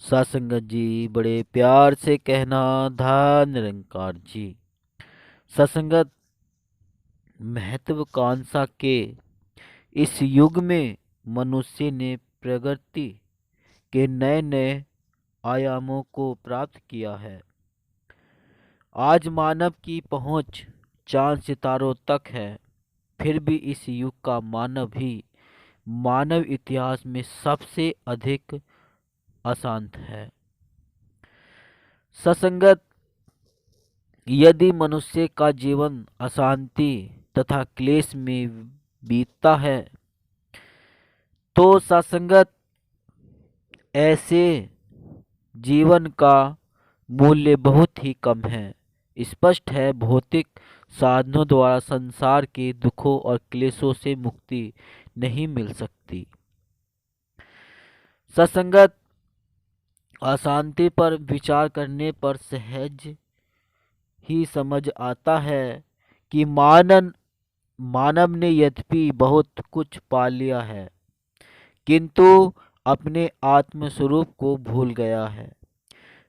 सत्संगत जी बड़े प्यार से कहना धन निरंकार जी। सत्संगत महत्वाकांक्षा के इस युग में मनुष्य ने प्रगति के नए नए आयामों को प्राप्त किया है। आज मानव की पहुंच चांद सितारों तक है। फिर भी इस युग का मानव ही मानव इतिहास में सबसे अधिक अशांत है। सत्संगत यदि मनुष्य का जीवन अशांति तथा क्लेश में बीतता है तो सत्संगत ऐसे जीवन का मूल्य बहुत ही कम है। स्पष्ट है, भौतिक साधनों द्वारा संसार के दुखों और क्लेशों से मुक्ति नहीं मिल सकती। सत्संगत अशांति पर विचार करने पर सहज ही समझ आता है कि मानव ने यद्यपि बहुत कुछ पा लिया है किंतु अपने आत्म स्वरूप को भूल गया है।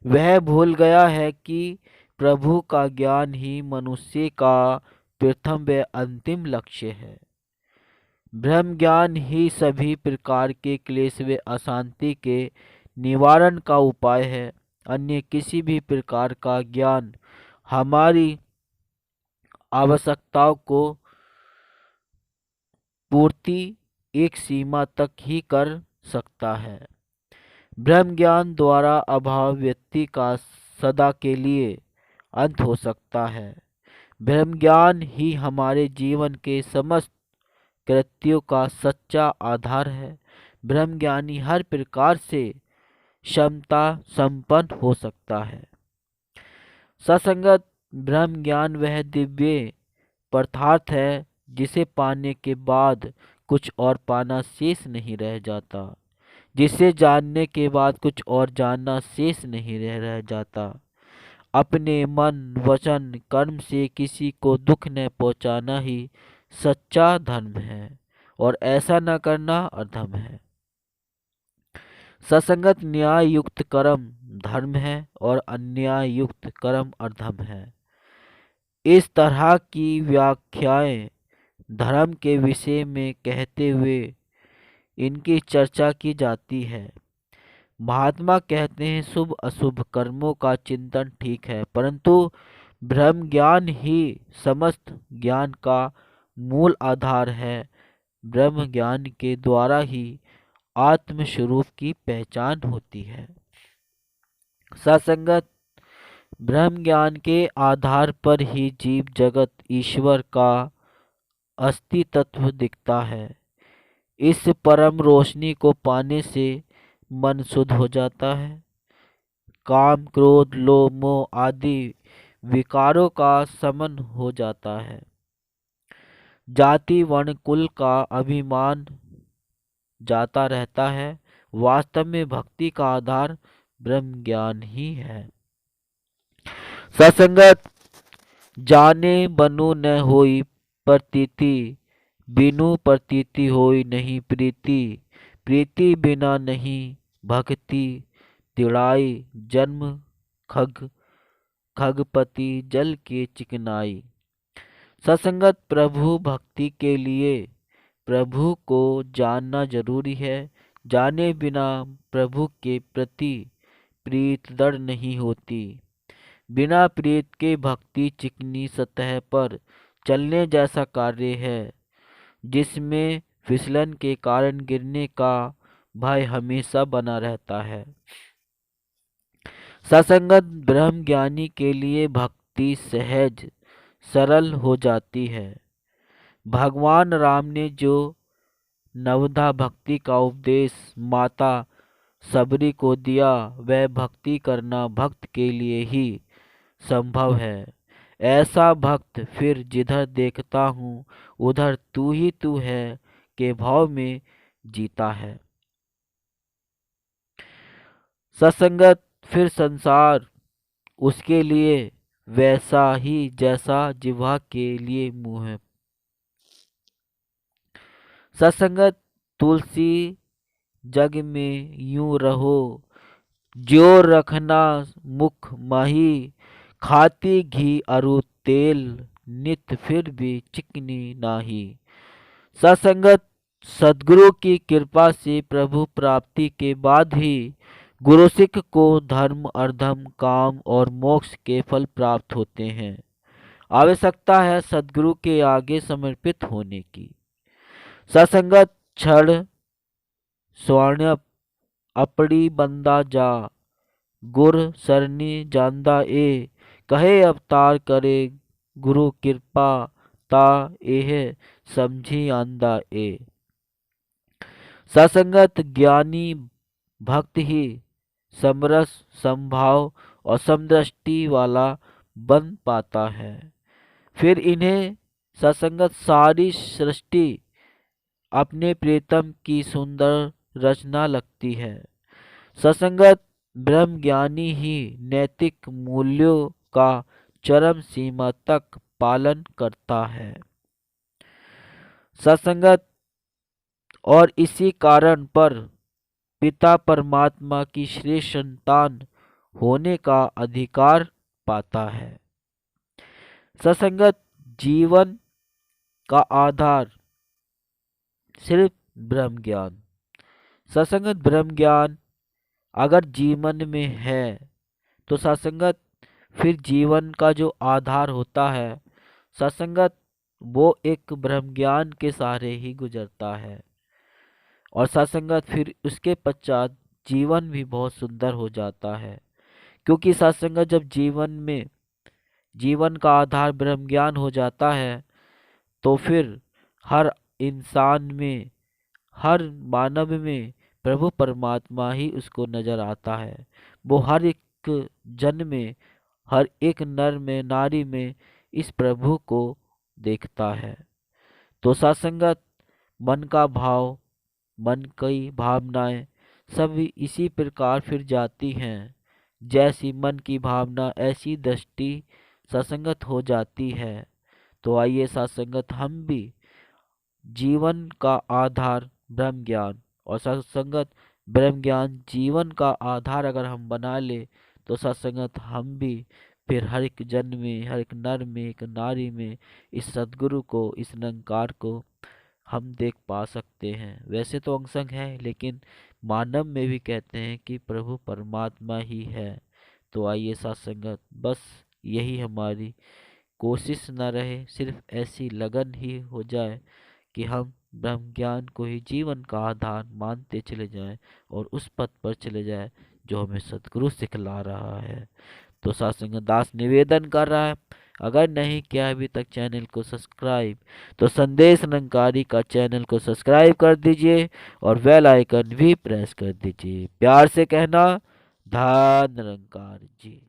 वह भूल गया है कि प्रभु का ज्ञान ही मनुष्य का प्रथम व अंतिम लक्ष्य है। ब्रह्म ज्ञान ही सभी प्रकार के क्लेश व अशांति के निवारण का उपाय है। अन्य किसी भी प्रकार का ज्ञान हमारी आवश्यकताओं को पूर्ति एक सीमा तक ही कर सकता है। ब्रह्म ज्ञान द्वारा अभाव व्यक्ति का सदा के लिए अंत हो सकता है। ब्रह्म ज्ञान ही हमारे जीवन के समस्त कृत्यों का सच्चा आधार है। ब्रह्म ज्ञानी हर प्रकार से क्षमता संपन्न हो सकता है। ससंगत ब्रह्म ज्ञान वह दिव्य पदार्थ है जिसे पाने के बाद कुछ और पाना शेष नहीं रह जाता, जिसे जानने के बाद कुछ और जानना शेष नहीं रह जाता। अपने मन वचन कर्म से किसी को दुख न पहुंचाना ही सच्चा धर्म है और ऐसा न करना अधर्म है। ससंगत न्याय युक्त कर्म धर्म है और अन्याय युक्त कर्म अधर्म है। इस तरह की व्याख्याएं धर्म के विषय में कहते हुए इनकी चर्चा की जाती है। महात्मा कहते हैं शुभ अशुभ कर्मों का चिंतन ठीक है, परंतु ब्रह्म ज्ञान ही समस्त ज्ञान का मूल आधार है। ब्रह्म ज्ञान के द्वारा ही आत्म स्वरूप की पहचान होती है। सत्संगत ब्रह्म ज्ञान के आधार पर ही जीव जगत ईश्वर का अस्तित्व दिखता है। इस परम रोशनी को पाने से मन शुद्ध हो जाता है। काम क्रोध लोभ मोह आदि विकारों का शमन हो जाता है। जाति वर्ण कुल का अभिमान जाता रहता है। वास्तव में भक्ति का आधार ब्रह्म ज्ञान ही है। सत्संगत जाने बनु न होई प्रतीति, बिनु प्रतीति होई नहीं प्रीति, प्रीति बिना नहीं भक्ति, तिड़ाई जन्म खग खगपति जल के चिकनाई। सत्संगत प्रभु भक्ति के लिए प्रभु को जानना जरूरी है। जाने बिना प्रभु के प्रति प्रीत दृढ़ नहीं होती। बिना प्रीत के भक्ति चिकनी सतह पर चलने जैसा कार्य है, जिसमें फिसलन के कारण गिरने का भय हमेशा बना रहता है। सत्संगत ब्रह्म ज्ञानी के लिए भक्ति सहज सरल हो जाती है। भगवान राम ने जो नवधा भक्ति का उपदेश माता सबरी को दिया, वह भक्ति करना भक्त के लिए ही संभव है। ऐसा भक्त फिर जिधर देखता हूँ उधर तू ही तू है के भाव में जीता है। सत्संगत फिर संसार उसके लिए वैसा ही जैसा जिह्वा के लिए मुंह है। सत्संगत तुलसी जग में यूं रहो जोर रखना मुख माही, खाती घी अरु तेल, नित फिर भी चिकनी नाही। सत्संगत सदगुरु की कृपा से प्रभु प्राप्ति के बाद ही गुरु सिख को धर्म अधर्म काम और मोक्ष के फल प्राप्त होते हैं। आवश्यकता है सदगुरु के आगे समर्पित होने की। सत्संगत क्षण स्वर्ण अपड़ी बंदा जा, गुर सरनी जानदा ए, कहे अवतार करे गुरु कृपा, ता एह समझी आंदा ए। सत्संगत ज्ञानी भक्त ही समरस संभाव और समदृष्टि वाला बन पाता है। फिर इन्हें सत्संगत सारी सृष्टि अपने प्रीतम की सुंदर रचना लगती है। सत्संगत ब्रह्म ज्ञानी ही नैतिक मूल्यों का चरम सीमा तक पालन करता है। सत्संगत और इसी कारण पर पिता परमात्मा की श्रेष्ठ संतान होने का अधिकार पाता है। सत्संगत जीवन का आधार सिर्फ ब्रह्म ज्ञान। सत्संगत ब्रह्म ज्ञान अगर जीवन में है तो सत्संगत फिर जीवन का जो आधार होता है, सत्संगत वो एक ब्रह्म ज्ञान के सहारे ही गुजरता है। और सत्संगत फिर उसके पश्चात जीवन भी बहुत सुंदर हो जाता है। क्योंकि सत्संगत जब जीवन का आधार ब्रह्म ज्ञान हो जाता है तो फिर हर इंसान में, हर मानव में प्रभु परमात्मा ही उसको नजर आता है। वो हर एक जन में, हर एक नर में नारी में इस प्रभु को देखता है। तो सत्संगत मन का भाव, मन की भावनाएं सब इसी प्रकार फिर जाती हैं। जैसी मन की भावना ऐसी दृष्टि सत्संगत हो जाती है। तो आइए सत्संगत हम भी जीवन का आधार ब्रह्म ज्ञान और सत्संगत ब्रह्म ज्ञान जीवन का आधार अगर हम बना ले तो सत्संगत हम भी फिर हर एक जन में, हर एक नर में, एक नारी में इस सदगुरु को, इस निरंकार को हम देख पा सकते हैं। वैसे तो अंगसंग है लेकिन मानव में भी कहते हैं कि प्रभु परमात्मा ही है। तो आइए सत्संगत बस यही हमारी कोशिश न रहे, सिर्फ ऐसी लगन ही हो जाए कि हम ब्रह्म ज्ञान को ही जीवन का आधार मानते चले जाएं और उस पथ पर चले जाएं जो हमें सतगुरु सिखला रहा है। तो सत्संग दास निवेदन कर रहा है, अगर नहीं किया अभी तक चैनल को सब्सक्राइब तो संदेश निरंकारी का चैनल को सब्सक्राइब कर दीजिए और बेल आइकन भी प्रेस कर दीजिए। प्यार से कहना, धन निरंकार जी।